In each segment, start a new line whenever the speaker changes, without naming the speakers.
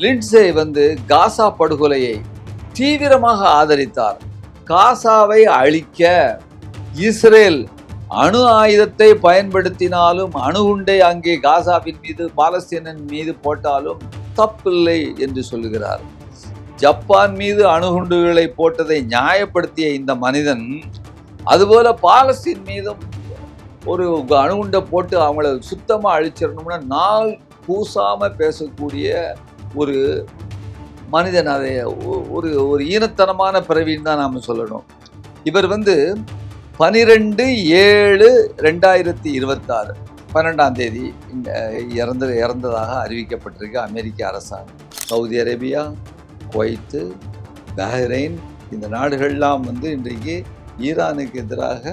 Lindsey காசா படுகொலையை தீவிரமாக ஆதரித்தார். காசாவை அழிக்க இஸ்ரேல் அணு ஆயுதத்தை பயன்படுத்தினாலும், அணுகுண்டை அங்கே காசாவின் மீது, பாலஸ்தீனின் மீது போட்டாலும் தப்பில்லை என்று சொல்லுகிறார். ஜப்பான் மீது அணுகுண்டுகளை போட்டதை நியாயப்படுத்திய இந்த மனிதன் அதுபோல பாலஸ்தீன் மீதும் ஒரு அணுகுண்டை போட்டு அவங்கள சுத்தமாக அழிச்சிடணும்னா நாள் கூசாம பேசக்கூடிய ஒரு மனிதன். அதை ஒரு ஒரு ஈனத்தனமான பிறவின்னு தான் நாம் சொல்லணும். இவர் 12/7/2026 12ஆம் தேதி இறந்ததாக அறிவிக்கப்பட்டிருக்கு அமெரிக்க அரசாங்கம். சவுதி அரேபியா, குவைத்து, பஹ்ரைன் இந்த நாடுகள்லாம் இன்றைக்கு ஈரானுக்கு எதிராக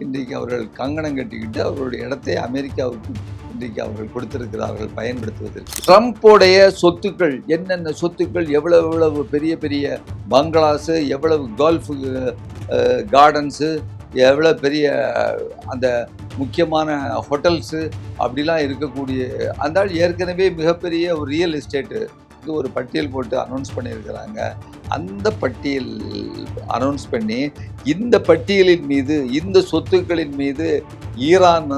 இன்றைக்கு அவர்கள் கங்கணம் கட்டிக்கிட்டு அவர்களுடைய இடத்தை அமெரிக்காவுக்கு இன்றைக்கு அவர்கள் கொடுத்திருக்கிறார்கள் பயன்படுத்துவதற்கு. ட்ரம்ப்போடைய சொத்துக்கள் என்னென்ன சொத்துக்கள், எவ்வளவு பெரிய பெரிய பங்களாஸு, எவ்வளவு கோல்ஃப் கார்டன்ஸு, எவ்வளோ பெரிய அந்த முக்கியமான ஹோட்டல்ஸு அப்படிலாம் இருக்கக்கூடிய அந்த ஏற்கனவே மிகப்பெரிய ஒரு ரியல் எஸ்டேட்டு ஒரு பட்டியல் போட்டு அனௌன்ஸ் பண்ணியிருக்கிறாங்க. அந்த பட்டியல் அனௌன்ஸ் பண்ணி இந்த பட்டியலின் மீது, இந்த சொத்துக்களின் மீது ஈரான்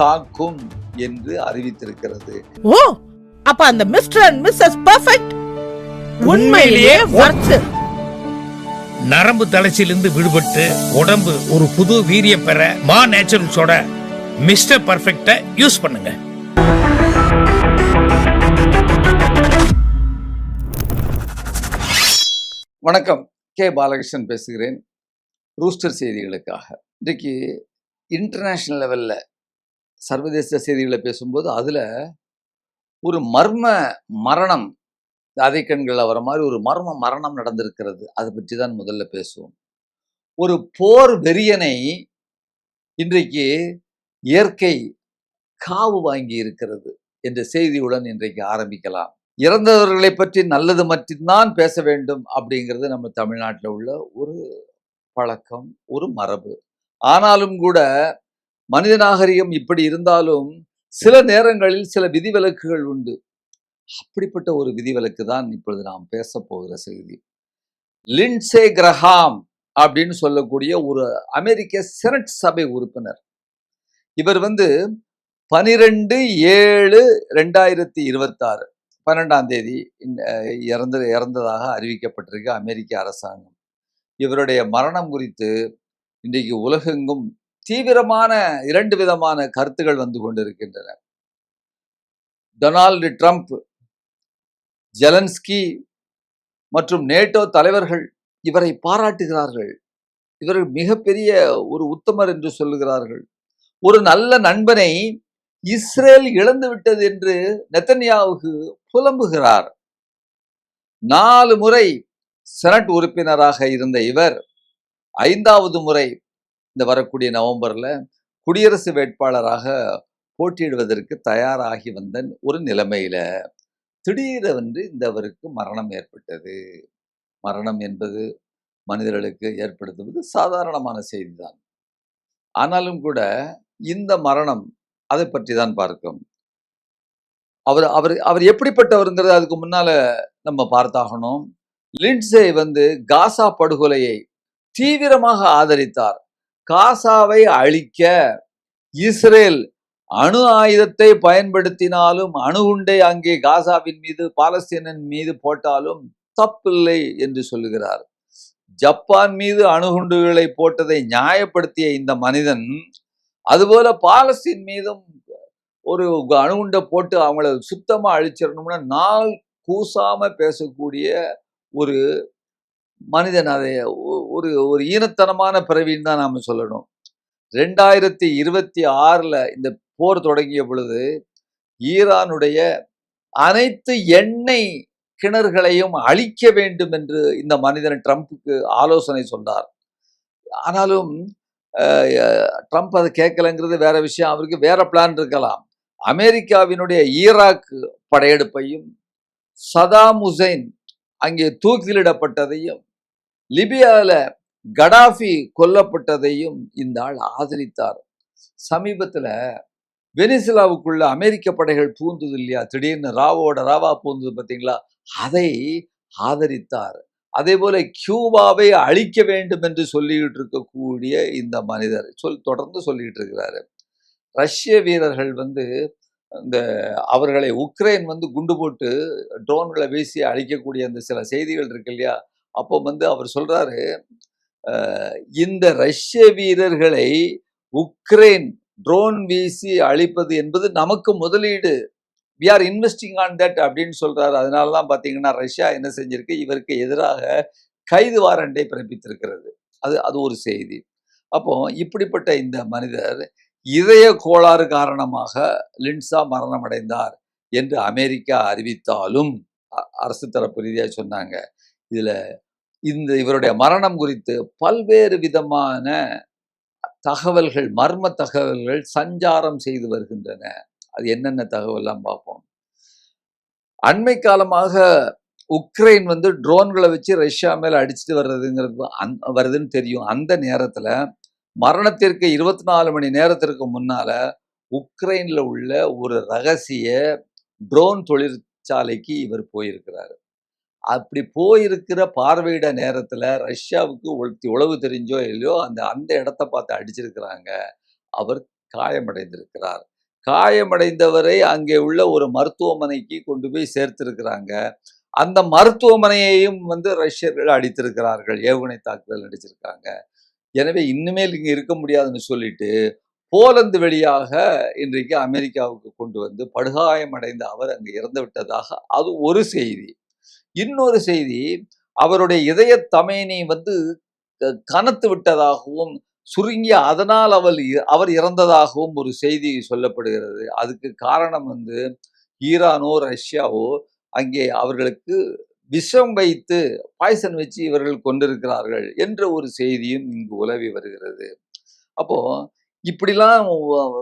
தாக்கும் என்று அறிவித்திருக்கிறது.
ஓ, அப்ப அந்த மிஸ்டர் அண்ட் மிஸ்ஸஸ் பெர்ஃபெக்ட் உண்மையிலேயே வர்த்.
நரம்பு தளர்ச்சியிலிருந்து விடுபட்டு உடம்பு ஒரு புது வீரியம் பெற மா நேச்சுரல்ஸோட மிஸ்டர் பெர்ஃபெக்ட்டை யூஸ் பண்ணுங்க.
வணக்கம், கே பாலகிருஷ்ணன் பேசுகிறேன் ரூஸ்டர் செய்திகளுக்காக. இன்றைக்கு இன்டர்நேஷ்னல் லெவலில் சர்வதேச செய்திகளை பேசும்போது அதில் ஒரு மர்ம மரணம், அதை கண்களில் வர மாதிரி ஒரு மர்ம மரணம் நடந்திருக்கிறது. அதை பற்றி தான் முதல்ல பேசுவோம். ஒரு போர் வெறியனை இன்றைக்கு இயற்கை காவு வாங்கி இருக்கிறது என்ற செய்தியுடன் இன்றைக்கு ஆரம்பிக்கலாம். இறந்தவர்களை பற்றி நல்லது மட்டும்தான் பேச வேண்டும் அப்படிங்கிறது நம்ம தமிழ்நாட்டில் உள்ள ஒரு பழக்கம், ஒரு மரபு. ஆனாலும் கூட மனித நாகரிகம் இப்படி இருந்தாலும் சில நேரங்களில் சில விதிவிலக்குகள் உண்டு. அப்படிப்பட்ட ஒரு விதிவிலக்கு தான் இப்பொழுது நாம் பேச போகிற செய்தி. லிண்ட்சே கிரஹாம் அப்படின்னு சொல்லக்கூடிய ஒரு அமெரிக்க செனட் சபை உறுப்பினர். இவர் 12/7/2026 12ஆம் தேதி இறந்ததாக அறிவிக்கப்பட்டிருக்கு அமெரிக்க அரசாங்கம். இவருடைய மரணம் குறித்து இன்றைக்கு உலகெங்கும் தீவிரமான 2 விதமான கருத்துகள் கொண்டிருக்கின்றன. டொனால்டு ட்ரம்ப், ஜெலன்ஸ்கி மற்றும் நேட்டோ தலைவர்கள் இவரை பாராட்டுகிறார்கள். இவர்கள் மிகப்பெரிய ஒரு உத்தமர் என்று சொல்லுகிறார்கள். ஒரு நல்ல நண்பனை இஸ்ரேல் இழந்து விட்டது என்று நெத்தன்யாவுக்கு புலம்புகிறார். 4 முறை செனட் உறுப்பினராக இருந்த இவர் 5வது முறை இந்த வரக்கூடிய நவம்பர்ல குடியரசு வேட்பாளராக போட்டியிடுவதற்கு தயாராகி வந்த ஒரு நிலைமையில திடீரென்று அவருக்கு மரணம் ஏற்பட்டது. மரணம் என்பது மனிதர்களுக்கு ஏற்படுத்துவது சாதாரணமான செய்திதான். ஆனாலும் கூட இந்த மரணம் அதை பற்றி தான் பார்க்கும். அவர் அவர் அவர் எப்படிப்பட்டவருங்கிறத அதுக்கு முன்னால நம்ம பார்த்தாகணும். லிண்ட்சே காசா படுகொலையை தீவிரமாக ஆதரித்தார். காசாவை அழிக்க இஸ்ரேல் அணு ஆயுதத்தை பயன்படுத்தினாலும், அணுகுண்டை அங்கே காசாவின் மீது, பாலஸ்தீனின் மீது போட்டாலும் தப்பில்லை என்று சொல்லுகிறார். ஜப்பான் மீது அணுகுண்டுகளை போட்டதை நியாயப்படுத்திய இந்த மனிதன் அதுபோல பாலஸ்தீன் மீதும் ஒரு அணுகுண்டை போட்டு அவங்கள சுத்தமாக அழிச்சிடணும்னா நாள் கூசாம பேசக்கூடிய ஒரு மனிதன். அதை ஒரு ஒரு ஈனத்தனமான பிறவின்னு தான் நாம் சொல்லணும். 2026 இந்த போர் தொடங்கிய பொழுது ஈரானுடைய அனைத்து எண்ணெய் கிணறுகளையும் அழிக்க வேண்டும் என்று இந்த மனிதன் ட்ரம்ப்புக்கு ஆலோசனை சொன்னார். ஆனாலும் ட்ரம்ப் அதை கேட்கலங்கிறது வேற விஷயம். அவருக்கு வேற பிளான் இருக்கலாம். அமெரிக்காவினுடைய ஈராக் படையெடுப்பையும், சதாம் ஹுசைன் அங்கே தூக்கிலிடப்பட்டதையும், லிபியாவில் கடாஃபி கொல்லப்பட்டதையும் இந்த ஆள் ஆதரித்தார். சமீபத்தில் வெனிசுலாவுக்குள்ள அமெரிக்க படைகள் பூந்தது இல்லையா, திடீர்னு ராவா பூந்தது பார்த்தீங்களா, அதை ஆதரித்தார். அதேபோல கியூபாவை அழிக்க வேண்டும் என்று சொல்லிக்கிட்டு இருக்கக்கூடிய இந்த மனிதர் தொடர்ந்து சொல்லிட்டு இருக்கிறாரு. ரஷ்ய வீரர்கள் வந்து இந்த அவர்களை உக்ரைன் வந்து குண்டு போட்டு ட்ரோன்களை வீசி அழிக்கக்கூடிய அந்த சில செய்திகள் இருக்கு இல்லையா, அப்போ வந்து அவர் சொல்றாரு, இந்த ரஷ்ய வீரர்களை உக்ரைன் ட்ரோன் வீசி அழிப்பது என்பது நமக்கு முதலீடு, we are investing on that அப்படின்னு சொல்றாரு. அதனாலதான் பாத்தீங்கன்னா ரஷ்யா என்ன செஞ்சிருக்கு, இவருக்கு எதிராக கைது வாரண்டை பிறப்பித்திருக்கிறது. அது ஒரு செய்தி. அப்போ இப்படிப்பட்ட இந்த மனிதர் இதய கோளாறு காரணமாக லிண்ட்சா மரணம் அடைந்தார் என்று அமெரிக்கா அறிவித்தாலும் அரசு தரப்பு ரீதியா சொன்னாங்க. இதுல இவருடைய மரணம் குறித்து பல்வேறு விதமான தகவல்கள், மர்ம தகவல்கள் சஞ்சாரம் செய்து வருகின்றன. அது என்னென்ன தகவல்லாம் பார்ப்போம். அண்மை காலமாக உக்ரைன் வந்து ட்ரோன்களை வச்சு ரஷ்யா மேல அடிச்சுட்டு வருதுன்னு தெரியும். அந்த நேரத்துல மரணத்திற்கு 24 மணி நேரத்திற்கு முன்னால உக்ரைன்ல உள்ள ஒரு ரகசிய ட்ரோன் தொழிற்சாலைக்கு இவர் போயிருக்கிறாரு. அப்படி போயிருக்கிற பார்வையிட நேரத்துல ரஷ்யாவுக்கு உளவு தெரிஞ்சோ இல்லையோ அந்த இடத்தை பார்த்து அடிச்சிருக்கிறாங்க. அவர் காயமடைந்திருக்கிறார். காயமடைந்தவரை அங்கே உள்ள ஒரு மருத்துவமனைக்கு கொண்டு போய் சேர்த்திருக்கிறாங்க. அந்த மருத்துவமனையையும் வந்து ரஷ்யர்கள் அடித்திருக்கிறார்கள், ஏவுகணை தாக்குதல் அடிச்சிருக்காங்க. எனவே இனிமேல் இங்க இருக்க முடியாதுன்னு சொல்லிட்டு போலந்து வழியாக இன்றைக்கு அமெரிக்காவுக்கு கொண்டு வந்து படுகாயமடைந்த அவர் அங்கு இறந்து விட்டதாக அது ஒரு செய்தி. இன்னொரு செய்தி, அவருடைய இதய தமேனி வந்து கனத்து விட்டதாகவும் சுருங்கி அதனால் அவர் இறந்ததாகவும் ஒரு செய்தி சொல்லப்படுகிறது. அதுக்கு காரணம் வந்து ஈரானோ ரஷ்யாவோ அங்கே அவர்களுக்கு விஷம் வைத்து பாய்சன் வச்சு இவர்கள் கொண்டிருக்கிறார்கள் என்ற ஒரு செய்தியும் இங்கு உலவி வருகிறது. அப்போ இப்படிலாம்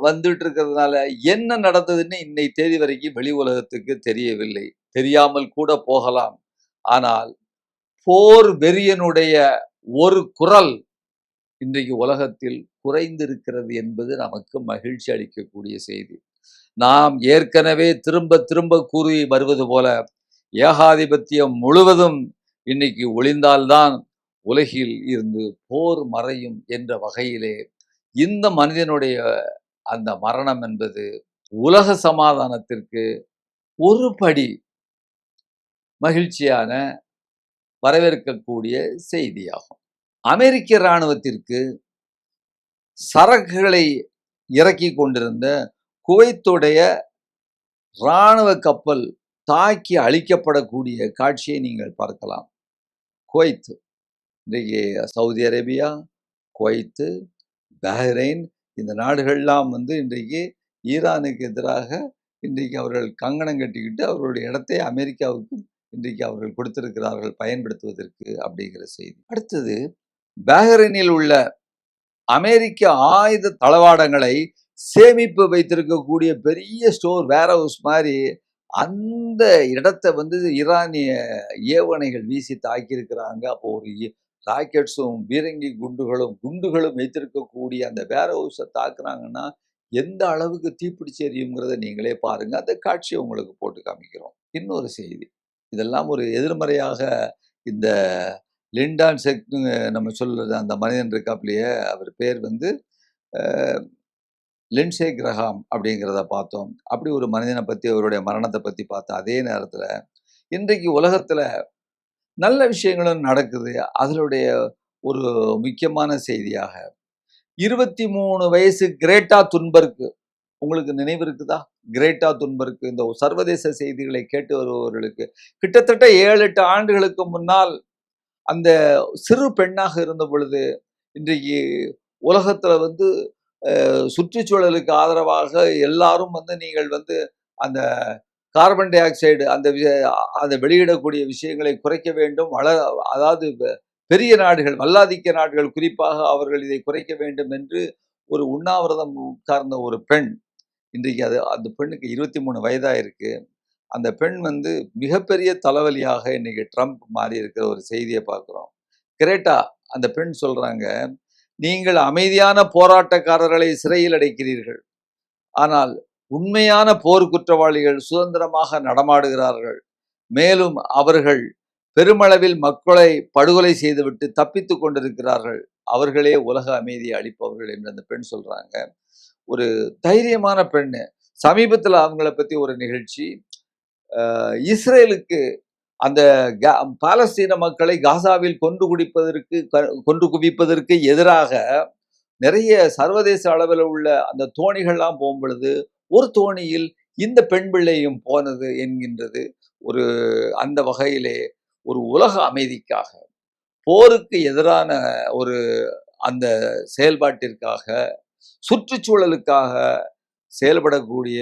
வந்துட்டு இருக்கிறதுனால என்ன நடந்ததுன்னு இன்னை தேதி வரைக்கும் வெளி உலகத்துக்கு தெரியவில்லை, தெரியாமல் கூட போகலாம். ஆனால் போர் வெறியனுடைய ஒரு குரல் இன்றைக்கு உலகத்தில் குறைந்திருக்கிறது என்பது நமக்கு மகிழ்ச்சி அளிக்கக்கூடிய செய்தி. நாம் ஏற்கனவே திரும்ப திரும்ப கூறி வருவது போல ஏகாதிபத்தியம் முழுவதும் இன்னைக்கு ஒளிந்தால்தான் உலகில் இருந்து போர் மறையும் என்ற வகையிலே இந்த மனிதனுடைய அந்த மரணம் என்பது உலக சமாதானத்திற்கு ஒரு படி மகிழ்ச்சியான வரவேற்கக்கூடிய செய்தியாகும். அமெரிக்க இராணுவத்திற்கு சரக்குகளை இறக்கி கொண்டிருந்த குவைத்துடைய இராணுவ கப்பல் தாக்கி அழிக்கப்படக்கூடிய காட்சியை நீங்கள் பார்க்கலாம். குவைத், இன்றைக்கு சவுதி அரேபியா, குவைத்து, பஹ்ரைன் இந்த நாடுகள்லாம் வந்து இன்றைக்கு ஈரானுக்கு எதிராக இன்றைக்கு அவர்கள் கங்கணம் கட்டிக்கிட்டு அவர்களுடைய இடத்தை அமெரிக்காவுக்கு இன்றைக்கு அவர்கள் கொடுத்திருக்கிறார்கள் பயன்படுத்துவதற்கு அப்படிங்கிற செய்தி. அடுத்தது, பஹ்ரைனில் உள்ள அமெரிக்க ஆயுத தளவாடங்களை சேமிப்பு வைத்திருக்கக்கூடிய பெரிய ஸ்டோர் வேர் ஹவுஸ் மாதிரி அந்த இடத்தை வந்து ஈரானிய ஏவனைகள் வீசி தாக்கியிருக்கிறாங்க. அப்போ ஒரு ராக்கெட்ஸும் பீரங்கி குண்டுகளும் வைத்திருக்கக்கூடிய அந்த வேர் ஹவுஸை தாக்குறாங்கன்னா எந்த அளவுக்கு தீப்பிடிச்சு எரியுங்கிறத நீங்களே பாருங்க. அந்த காட்சியை உங்களுக்கு போட்டு காமிக்கிறோம். இன்னொரு செய்தி, இதெல்லாம் ஒரு எதிர்மறையாக இந்த லிண்டான் செக் நம்ம சொல்றது அந்த மனிதன் இருக்காப்லையே, அவர் பேர் வந்து லிண்ட்சே கிரஹாம் அப்படிங்கிறத பார்த்தோம். அப்படி ஒரு மனிதனை பற்றி அவருடைய மரணத்தை பற்றி பார்த்தோம். அதே நேரத்தில் இன்றைக்கு உலகத்தில் நல்ல விஷயங்களும் நடக்குது. அதனுடைய ஒரு முக்கியமான செய்தியாக 23 வயசு கிரேட்டா துன்பர்க், உங்களுக்கு நினைவு இருக்குதா? கிரேட்டா துன்பர்க் இந்த சர்வதேச செய்திகளை கேட்டு வருபவர்களுக்கு கிட்டத்தட்ட 7-8 ஆண்டுகளுக்கு முன்னால் அந்த சிறு பெண்ணாக இருந்த பொழுது இன்றைக்கு உலகத்துல வந்து சுற்றுச்சூழலுக்கு ஆதரவாக எல்லாரும் வந்து நீங்கள் வந்து அந்த கார்பன் டை ஆக்சைடு அந்த வெளியிடக்கூடிய விஷயங்களை குறைக்க வேண்டும், அதாவது பெரிய நாடுகள், வல்லாதிக்க நாடுகள் குறிப்பாக அவர்கள் இதை குறைக்க வேண்டும் என்று ஒரு உண்ணாவிரதம் உட்கார்ந்த ஒரு பெண், இன்றைக்கு அந்த பெண்ணுக்கு 23 வயதா இருக்கு. அந்த பெண் வந்து மிகப்பெரிய தலைவலியாக இன்னைக்கு ட்ரம்ப் மாறி இருக்கிற ஒரு செய்தியை பார்க்குறோம். கிரேட்டா அந்த பெண் சொல்றாங்க, நீங்கள் அமைதியான போராட்டக்காரர்களை சிறையில் அடைக்கிறீர்கள், ஆனால் உண்மையான போர் குற்றவாளிகள் சுதந்திரமாக நடமாடுகிறார்கள். மேலும் அவர்கள் பெருமளவில் மக்களை படுகொலை செய்துவிட்டு தப்பித்துக் கொண்டிருக்கிறார்கள். அவர்களே உலக அமைதியை அளிப்பவர்கள் என்று அந்த பெண் சொல்றாங்க. ஒரு தைரியமான பெண்ணு. சமீபத்தில் அவங்கள பத்தி ஒரு நிகழ்ச்சி, இஸ்ரேலுக்கு அந்த பாலஸ்தீன மக்களை காசாவில் கொன்று குவிப்பதற்கு எதிராக நிறைய சர்வதேச அளவில் உள்ள அந்த தோணிகள்லாம் போகும் பொழுது ஒரு தோணியில் இந்த பெண் பிள்ளையும் போனது என்கின்றது. ஒரு அந்த வகையிலே ஒரு உலக அமைதிக்காக, போருக்கு எதிரான ஒரு அந்த செயல்பாட்டிற்காக, சுற்றுச்சூழலுக்காக செயல்படக்கூடிய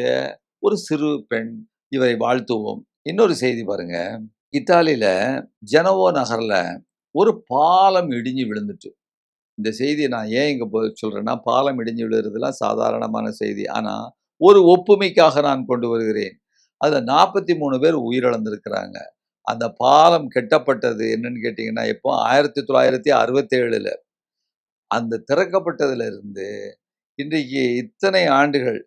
ஒரு சிறு பெண். இவரை வாழ்த்துவோம். இன்னொரு செய்தி பாருங்க, இத்தாலியில ஜெனவோ நகர்ல ஒரு பாலம் இடிஞ்சு விழுந்துட்டு. இந்த செய்தியை நான் ஏன் இங்க சொல்றேன்னா, பாலம் இடிஞ்சு விழுறதுலாம் சாதாரணமான செய்தி. ஆனா ஒரு ஒப்புமைக்காக நான் கொண்டு வருகிறேன். அதுல 43 பேர் உயிரிழந்திருக்கிறாங்க. அந்த பாலம் கட்டப்பட்டது என்னன்னு கேட்டீங்கன்னா, எப்போ 1967ல அந்த திறக்கப்பட்டதுல இருந்து இன்றைக்கு இத்தனை ஆண்டுகள்,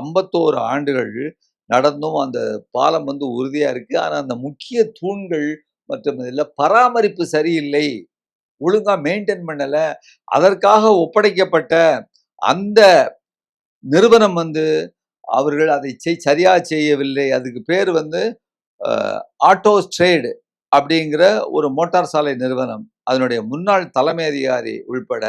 51 ஆண்டுகள் நடந்தும் அந்த பாலம் உறுதியா இருக்கு. ஆனா அந்த முக்கிய தூண்கள் மற்றும் இதில் பராமரிப்பு சரியில்லை, ஒழுங்கா மெயின்டைன் பண்ணல. அதற்காக ஒப்படைக்கப்பட்ட அந்த நிறுவனம் அவர்கள் அதை சரியா செய்யவில்லை. அதுக்கு பேர் ஆட்டோ ஸ்ட்ரேடு அப்படிங்கிற ஒரு மோட்டார் சாலை நிறுவனம். அதனுடைய முன்னாள் தலைமை அதிகாரி உள்பட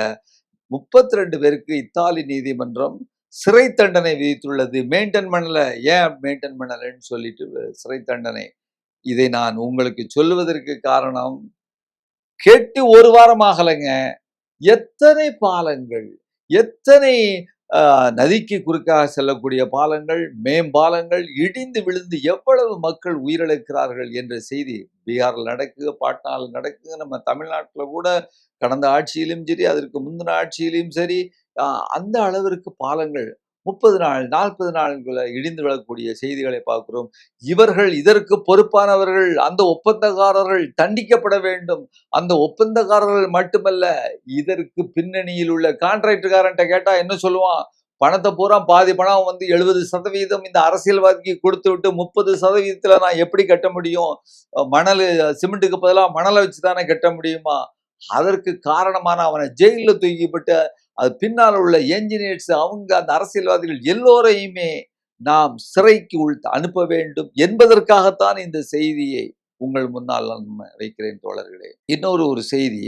32 பேருக்கு இத்தாலி நீதிமன்றம் சிறை தண்டனை விதித்துள்ளது. மெயின்டைன் பண்ணல, ஏன் மெயின்டைன் பண்ணலன்னு சொல்லிட்டு சிறை தண்டனை. இதை நான் உங்களுக்கு சொல்லுவதற்கு காரணம், கேட்டு ஒரு வாரம் ஆகலைங்க, எத்தனை பாலங்கள், எத்தனை நதிக்கு குறுக்காக செல்லக்கூடிய பாலங்கள், மேம்பாலங்கள் இடிந்து விழுந்து எவ்வளவு மக்கள் உயிரிழக்கிறார்கள் என்ற செய்தி பீகாரில் நடக்குது, பாட்னாவில் நடக்குது. நம்ம தமிழ்நாட்டில் கூட கடந்த ஆட்சியிலும் சரி, அதற்கு முந்தின ஆட்சியிலும் சரி, அந்த அளவிற்கு பாலங்கள் 30 நாள் 40 நாள்களை இடிந்து விழக்கூடிய செய்திகளை பார்க்கிறோம். இவர்கள் இதற்கு பொறுப்பானவர்கள், அந்த ஒப்பந்தக்காரர்கள் தண்டிக்கப்பட வேண்டும். அந்த ஒப்பந்தக்காரர்கள் மட்டுமல்ல, இதற்கு பின்னணியில் உள்ள கான்ட்ராக்டர்காரன்ட்ட கேட்டா என்ன சொல்லுவான், பணத்தை பூரா பாதி பணம் 70% இந்த அரசியல்வாதிக்கு கொடுத்து விட்டு 30% நான் எப்படி கட்ட முடியும்? மணல், சிமெண்ட்டுக்கு பதிலாக மணலை வச்சு தானே கட்ட முடியுமா? அதற்கு காரணமான அவனை ஜெயிலில் தூக்கிப்பட்டு அது பின்னால் உள்ள என்ஜினியர்ஸ், அவங்க அந்த அரசியல்வாதிகள் எல்லோரையுமே நாம் சிறைக்கு அனுப்ப வேண்டும் என்பதற்காகத்தான் இந்த செய்தியை உங்கள் முன்னால் நான் வைக்கிறேன் தோழர்களே. இன்னொரு செய்தி,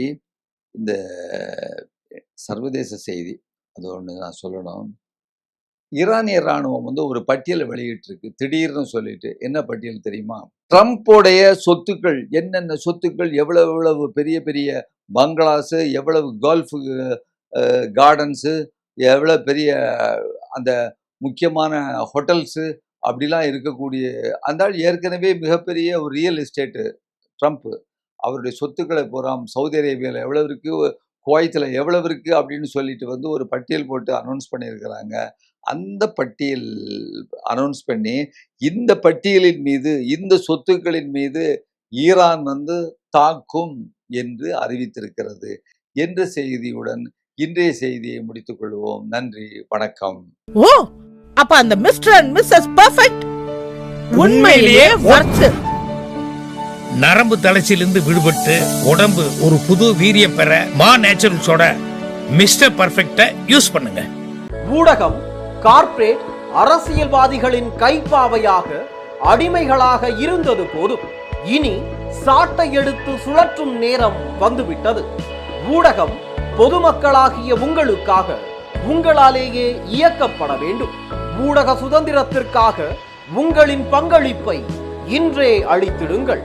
இந்த சர்வதேச செய்தி, அது ஒன்று நான் சொல்லணும். ஈரானிய ராணுவம் ஒரு பட்டியலை வெளியிட்டிருக்கு திடீர்னு சொல்லிட்டு. என்ன பட்டியல் தெரியுமா? ட்ரம்ப்போடைய சொத்துக்கள், என்னென்ன சொத்துக்கள், எவ்வளவு பெரிய பெரிய பங்களாஸு, எவ்வளவு கோல்ஃப் கார்டன்ஸு, எவ்வளோ பெரிய அந்த முக்கியமான ஹோட்டல்ஸு அப்படிலாம் இருக்கக்கூடிய அந்த ஏற்கனவே மிகப்பெரிய ஒரு ரியல் எஸ்டேட்டு ட்ரம்ப்பு. அவருடைய சொத்துக்களை பூராம் சவுதி அரேபியாவில் எவ்வளவு இருக்குது, குவைத்தில் எவ்வளவு இருக்குது அப்படின்னு சொல்லிட்டு ஒரு பட்டியல் போட்டு அனௌன்ஸ் பண்ணியிருக்கிறாங்க. அந்த பட்டியல் அனௌன்ஸ் பண்ணி இந்த பட்டியலின் மீது, இந்த சொத்துக்களின் மீது ஈரான் தாக்கும் என்று அறிவித்திருக்கிறது என்ற செய்தியுடன் இன்றைய செய்தியை முடித்துக் கொள்வோம். நன்றி, வணக்கம்.
ஓ, அப்ப அந்த மிஸ்டர் அண்ட் மிஸ்ஸஸ் பெர்ஃபெக்ட் உண்மையிலேயே வர்த்.
நரம்பு தளர்ச்சியிலிருந்து விடுபட்டு உடம்பு ஒரு புது வீரியம் பெற மா நேச்சுரல்ஸோட மிஸ்டர் பர்ஃபெக்ட்டை யூஸ் பண்ணுங்க.
ஊடகம், கார்ப்பரேட், அரசியல்வாதிகளின் கைப்பாவையாக, அடிமைகளாக இருந்தது போதும். இனி சாட்டை எடுத்து சுழற்றும் நேரம் வந்துவிட்டது. ஊடகம் பொதுமக்களாகிய உங்களுக்காக, உங்களாலேயே இயக்கப்பட வேண்டும். ஊடக சுதந்திரத்திற்காக உங்களின் பங்களிப்பை இன்றே அளித்திடுங்கள்.